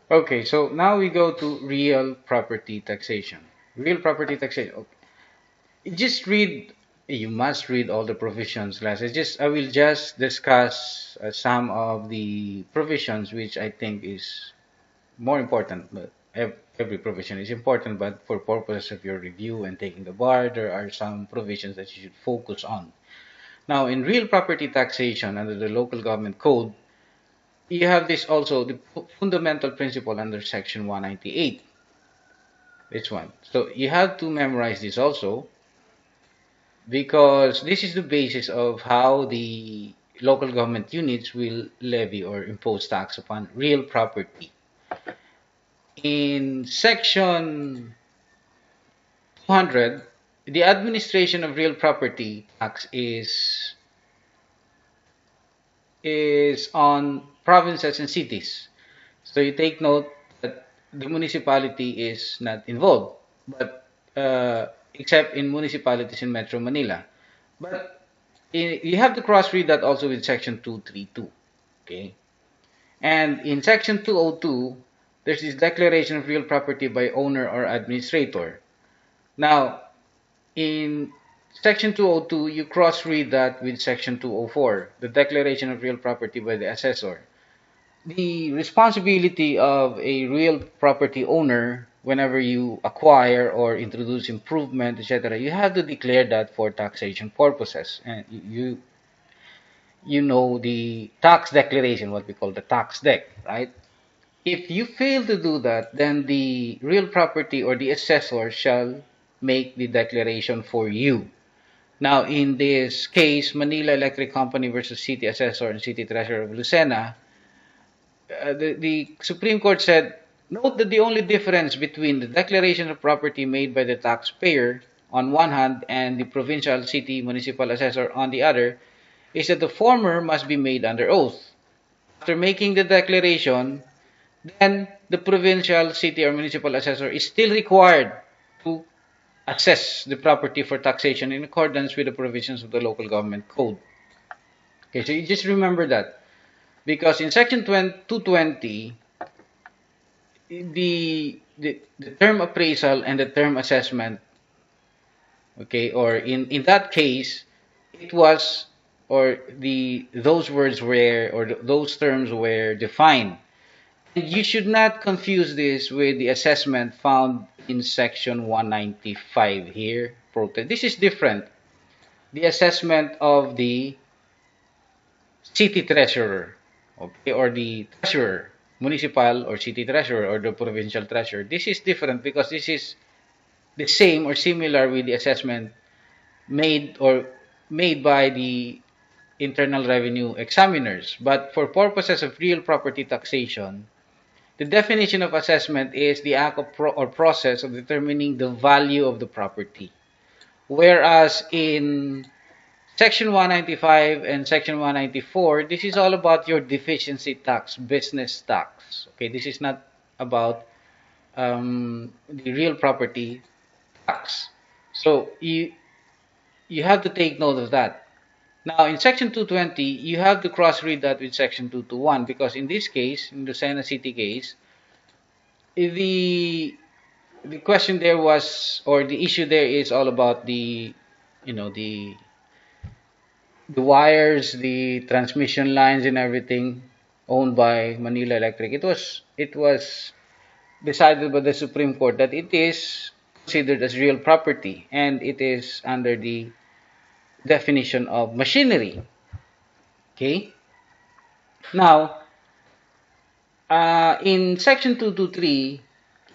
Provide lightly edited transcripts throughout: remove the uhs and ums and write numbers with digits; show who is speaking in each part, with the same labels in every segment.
Speaker 1: Okay, so now we go to real property taxation. Real property taxation. Okay. Just read. You must read all the provisions, class. I will just discuss some of the provisions which I think is more important. But every provision is important, but for purposes of your review and taking the bar, there are some provisions that you should focus on. Now, in real property taxation under the local government code, you have this also the fundamental principle under section 198. This one. So you have to memorize this also because this is the basis of how the local government units will levy or impose tax upon real property. In section 200, the administration of real property tax is on provinces and cities. So you take note that the municipality is not involved, but except in municipalities in Metro Manila. But you have to cross-read that also with Section 232. Okay, and in Section 202, there's this declaration of real property by owner or administrator. Now, in Section 202, you cross-read that with Section 204, the declaration of real property by the assessor. The responsibility of a real property owner whenever you acquire or introduce improvement, etc., you have to declare that for taxation purposes. And you know the tax declaration, what we call the tax deck, right? If you fail to do that, then the real property or the assessor shall make the declaration for you. Now, in this case, Manila Electric Company versus City Assessor and City Treasurer of Lucena, the Supreme Court said, note that the only difference between the declaration of property made by the taxpayer on one hand and the provincial, city, municipal assessor on the other is that the former must be made under oath. After making the declaration, then the provincial, city, or municipal assessor is still required to assess the property for taxation in accordance with the provisions of the local government code. Okay, so you just remember that. Because in section 220, the term appraisal and the term assessment, okay, or in that case, it was, or those words were, or those terms were defined. And you should not confuse this with the assessment found in section 195 here. This is different. The assessment of the city treasurer, okay, or the treasurer, municipal or city treasurer or the provincial treasurer. This is different because this is the same or similar with the assessment made by the internal revenue examiners. But for purposes of real property taxation, the definition of assessment is the act of or process of determining the value of the property. Whereas in Section 195 and Section 194, this is all about your deficiency tax, business tax. Okay, this is not about the real property tax. So you have to take note of that. Now, in Section 220, you have to cross-read that with Section 221 because in this case, in the Sena City case, the the question there was, or the issue there is all about you know, the wires, the transmission lines, and everything owned by Manila Electric. It was decided by the Supreme Court that it is considered as real property and it is under the definition of machinery. Okay. Now, in Section 223,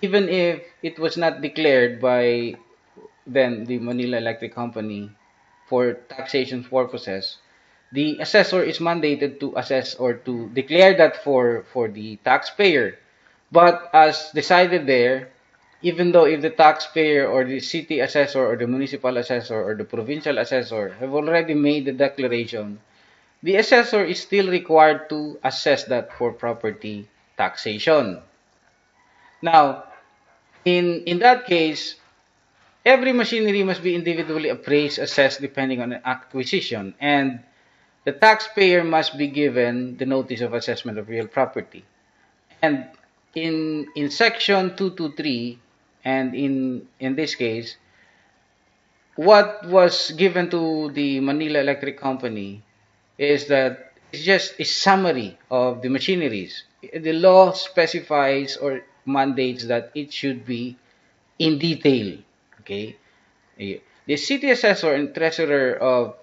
Speaker 1: even if it was not declared by then the Manila Electric Company for taxation purposes, the assessor is mandated to assess or to declare that for the taxpayer. But as decided there, even though if the taxpayer or the city assessor or the municipal assessor or the provincial assessor have already made the declaration, the assessor is still required to assess that for property taxation. Now, in that case, every machinery must be individually appraised, assessed depending on the acquisition, and the taxpayer must be given the notice of assessment of real property. And in section 223, and in this case, what was given to the Manila Electric Company is that it's just a summary of the machineries. The law specifies or mandates that it should be in detail. Okay. The city assessor and treasurer of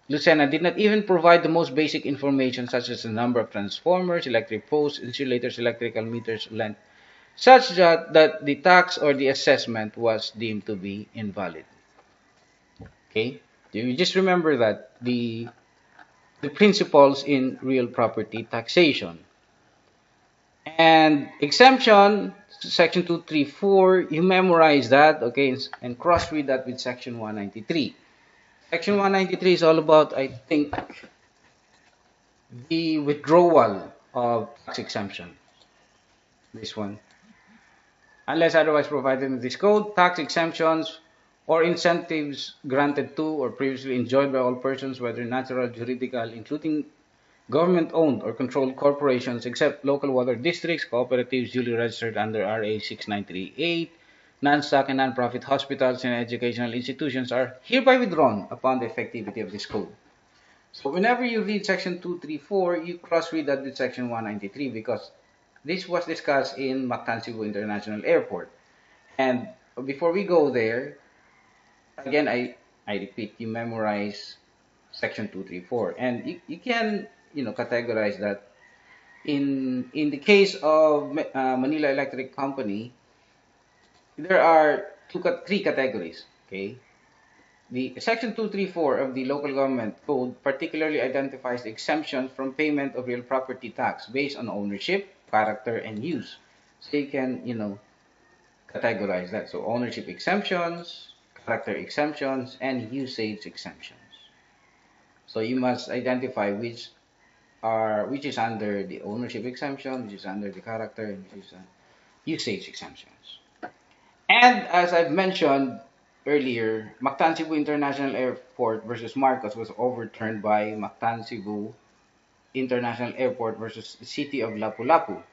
Speaker 1: Lucena did not even provide the most basic information, such as the number of transformers, electric posts, insulators, electrical meters, length, such that the tax or the assessment was deemed to be invalid. Okay, you just remember that the principles in real property taxation and exemption, section 234. You memorize that, okay, and cross read that with section 193. Section 193 is all about, I think, the withdrawal of tax exemption. This one. Unless otherwise provided in this code, tax exemptions or incentives granted to or previously enjoyed by all persons, whether natural, juridical, including government-owned or controlled corporations, except local water districts, cooperatives duly registered under RA 6938, non-stock and non-profit hospitals and educational institutions are hereby withdrawn upon the effectivity of this code. So whenever you read section 234, you cross-read that with section 193 because this was discussed in Mactan Cebu International Airport. And before we go there, again, I repeat, you memorize section 234. And you can, categorize that. In the case of Manila Electric Company, there are three categories, okay? The Section 234 of the Local Government Code particularly identifies the exemptions from payment of real property tax based on ownership, character, and use. So you can, categorize that. So ownership exemptions, character exemptions, and usage exemptions. So you must identify which is under the ownership exemption, which is under the character, and which is usage exemptions. And as I've mentioned earlier, Mactan Cebu International Airport versus Marcos was overturned by Mactan Cebu International Airport versus the City of Lapu-Lapu.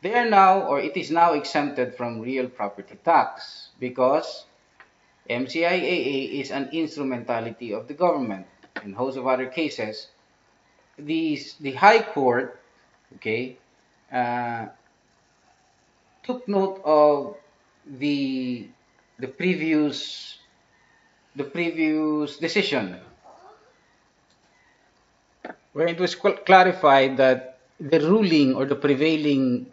Speaker 1: They are now, or it is now exempted from real property tax because MCIAA is an instrumentality of the government. In a host of other cases, the High Court, okay, uh, took note of the the previous the previous decision, where it was clarified that the ruling or the prevailing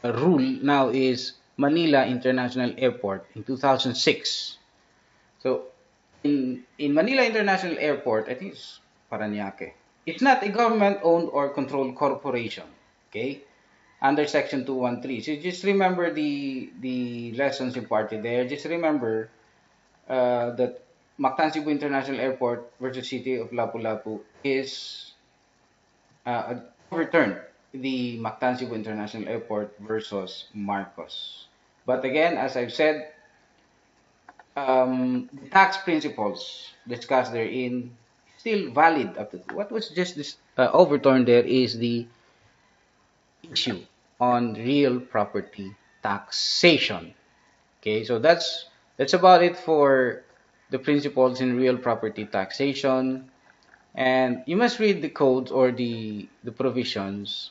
Speaker 1: rule now is Manila International Airport in 2006. So in Manila International Airport, I think it's Paranaque. It's not a government-owned or controlled corporation. Okay, under Section 213. So just remember the lessons imparted there. Just remember that Mactan Cebu International Airport versus City of Lapu-Lapu is overturned the Mactan Cebu International Airport versus Marcos. But again, as I've said, the tax principles discussed therein still valid up to what was just this overturned there is the issue on real property taxation. Okay, so that's about it for the principles in real property taxation. And you must read the codes or the provisions.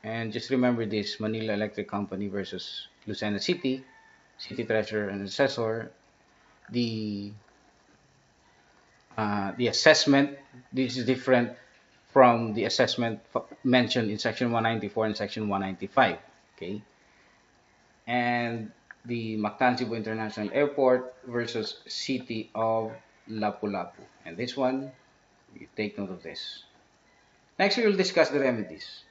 Speaker 1: And just remember this: Manila Electric Company versus Lucena City, City Treasurer and Assessor. The the assessment, this is different from the assessment mentioned in section 194 and section 195. Okay, and the Mactan Cebu International Airport versus City of Lapu-Lapu. And this one, you take note of this. Next, we will discuss the remedies.